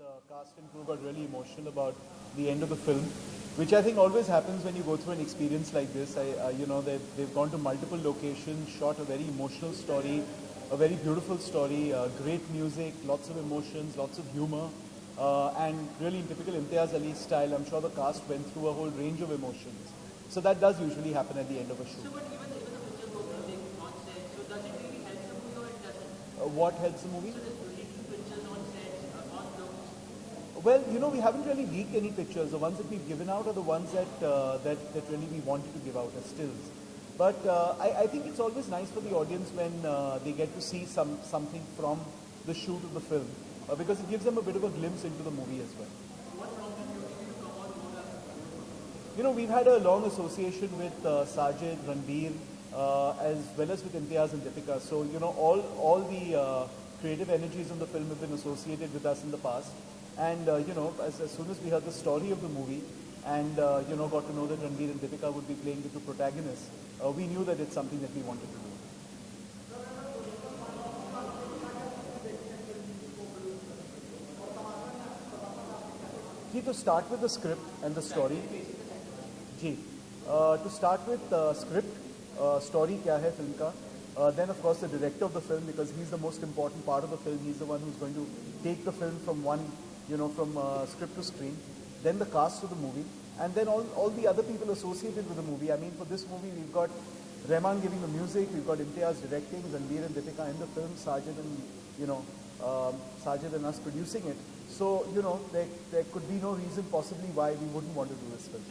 the cast and crew got really emotional about the end of the film, which I think always happens when you go through an experience like this. They've gone to multiple locations, shot a very emotional story, a very beautiful story, great music, lots of emotions, lots of humor, and really in typical Imtiaz Ali style, I'm sure the cast went through a whole range of emotions. So that does usually happen at the end of a shoot. What helps the movie? Well, we haven't really leaked any pictures. The ones that we've given out are the ones that really we wanted to give out as stills. But I think it's always nice for the audience when they get to see something from the shoot of the film, because it gives them a bit of a glimpse into the movie as well. We've had a long association with Sajid, Ranbir, as well as with Imtiaz and Deepika. So, all the creative energies in the film have been associated with us in the past. And, as soon as we heard the story of the movie and, got to know that Ranbir and Deepika would be playing the two protagonists, we knew that it's something that we wanted to do. See, to start with the script and the story, to start with the script, story kya hai film ka, then of course the director of the film, because he's the most important part of the film. He's the one who's going to take the film from from script to screen. Then the cast of the movie, and then all the other people associated with the movie. I mean, for this movie we've got Rahman giving the music, we've got Imtiaz directing, Ranbir and Deepika in the film, Sajid and us producing it. So there could be no reason possibly why we wouldn't want to do this film.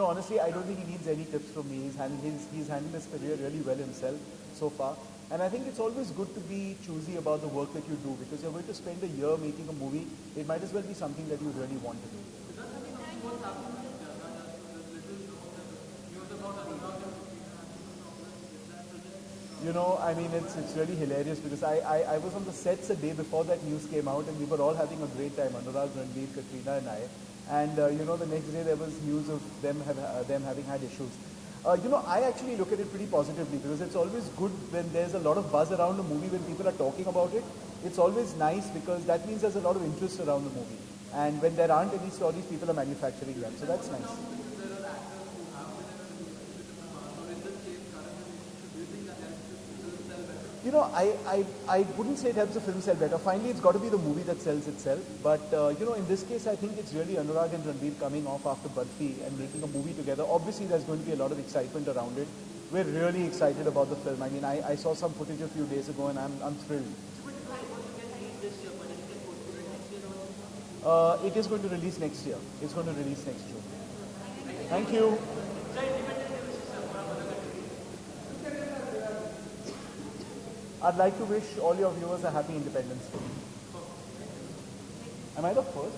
Honestly, I don't think he needs any tips from me. He's handled his career really well himself so far. And I think it's always good to be choosy about the work that you do, because you're going to spend a year making a movie. It might as well be something that you really want to do. I mean, it's really hilarious because I was on the sets a day before that news came out, and we were all having a great time, Anurag, Ranbir, Katrina and I. And, the next day there was news of them having had issues. I actually look at it pretty positively, because it's always good when there's a lot of buzz around a movie, when people are talking about it. It's always nice because that means there's a lot of interest around the movie. And when there aren't any stories, people are manufacturing them. So that's nice. I wouldn't say it helps the film sell better. Finally, it's got to be the movie that sells itself. But, in this case, I think it's really Anurag and Ranbir coming off after Barfi and making a movie together. Obviously, there's going to be a lot of excitement around it. We're really excited about the film. I mean, I saw some footage a few days ago and I'm thrilled. It is going to release next year. It's going to release next June. Thank you. I'd like to wish all your viewers a happy Independence Day. Am I the first?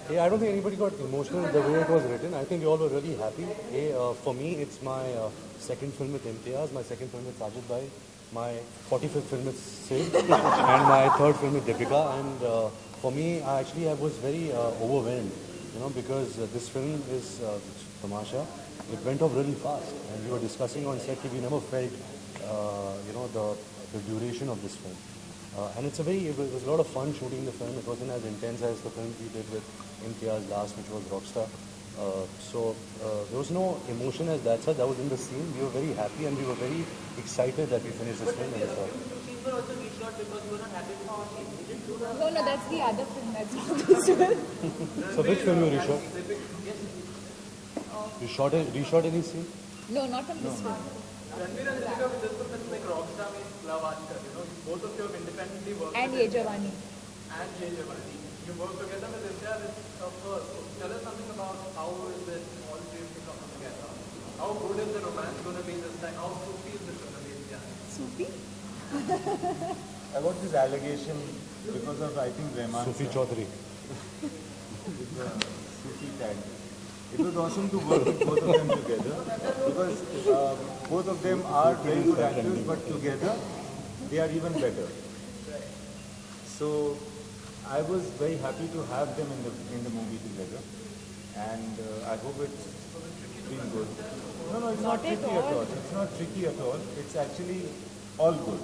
Yeah, I don't think anybody got emotional the way it was written. I think we all were really happy. For me, it's my second film with Imtiaz, my second film with Sajid Bhai, my 45th film with Sid, and my third film with Deepika. And for me, I was very overwhelmed, because this film is Tamasha. It went off really fast, and we were discussing on set that we never felt, the duration of this film. And it was a lot of fun shooting the film. It wasn't as intense as the film we did with Imtiaz last, which was Rockstar. So there was no emotion as that such. That was in the scene. We were very happy and we were very excited that we finished this film. And Scenes were also reshot because you were not happy with the scene. Is it true? No, that's the other film. That's not this one. so which film you reshot? You reshot any scene? No, not from this film. Ranveer and Deepika with this film is like Rockstar meets Love Aashkar, both of you have independently worked And Ye Jawani. and Ye Jawani. You work together with Imtiaz first. So tell us something about how is it all three of you coming together? How good is the romance going to be this time? How soupy is it going to be, Imtiaz? Sufi? I got this allegation because of, I think, Rahman. Sufi Chaudhary. Sufi tag. It was awesome to work with both of them together because both of them are very good actors, but together they are even better. So I was very happy to have them in the movie together, and I hope it's been good. No, it's not tricky at all. It's not tricky at all. It's actually all good.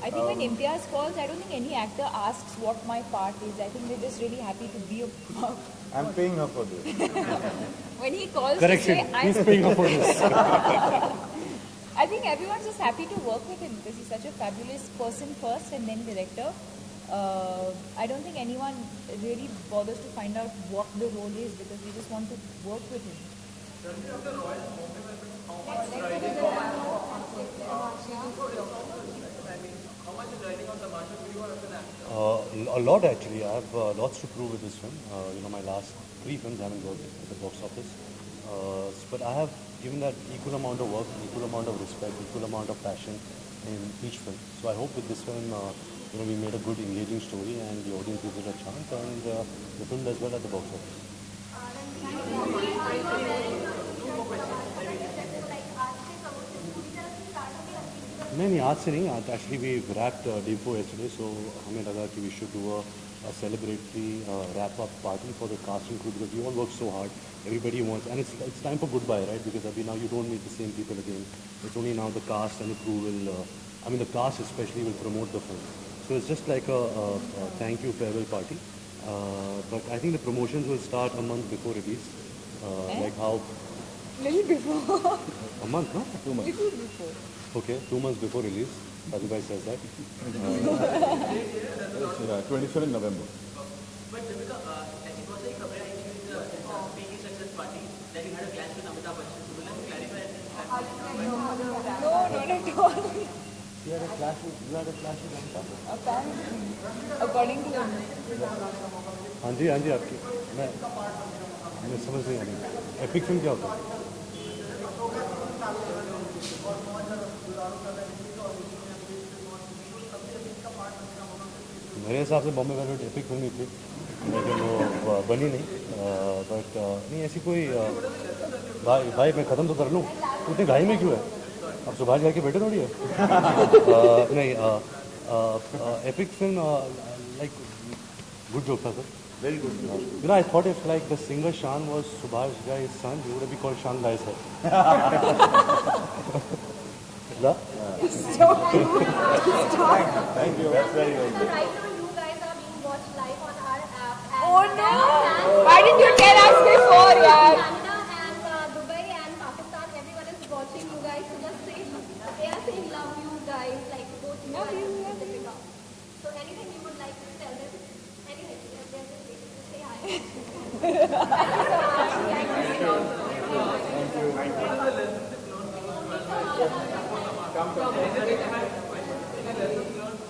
I think when Imtiaz calls, I don't think any actor asks what my part is. I think they're just really happy to be a part. I'm paying her for this. When he calls Correction. to say, He's paying up for this. I think everyone's just happy to work with him because he's such a fabulous person first and then director. I don't think anyone really bothers to find out what the role is because we just want to work with him. A lot actually. I have lots to prove with this film. My last 3 films haven't worked at the box office. But I have given that equal amount of work, equal amount of respect, equal amount of passion in each film. So I hope with this film, we made a good engaging story and the audience gives it a chance and the film does well at the box office. नहीं आज से नहीं actually we wrapped day 4 yesterday, so हमें लगा कि we should do a celebratory wrap up party for the cast and crew because we all worked so hard. Everybody wants, and it's time for goodbye, right? Because now you don't meet the same people again. It's only now the cast and the crew will, the cast especially will promote the film. So it's just like a thank you farewell party. But I think the promotions will start a month before release. Like how? Little before. A month, no? 2 months. Little before. Okay, 2 months before release. Sadhubhai says that. 27 November. But Deepika, ऐसी बहुत सारी खबरें आई थी with the PG success party that you had a clash with Amitabh Bachchan. So will you clarify that? No, not at all. You had a clash with Amitabh? Apparently. According to him. हाँ जी आपकी मैं समझ नहीं आ रही epic film क्या होता है मेरे हिसाब से बॉम्बे वेलवेट एपिक फिल्म ही थी, लेकिन वो बनी नहीं। बट नहीं ऐसी कोई भाई मैं ख़त्म तो कर लूँ, तू इतनी घाई में क्यों है? अब सुभाष घर के बेटे थोड़ी है। नहीं epic film like good joke था sir. Very good. You know, I thought if like the singer Shan was Subhash Ghai's son, he would have been called Shan Ghai's head. Yeah? Thank you. That's very, very good. Right now, you guys are being watched live on our app. Oh no! Why didn't you tell us before, yaar? Canada and Dubai and Pakistan, everyone is watching you guys. So just say, they are saying love you guys, like both you Love and you, Deepika. So anything you would like to tell them? Anything? Just say hi. Any lessons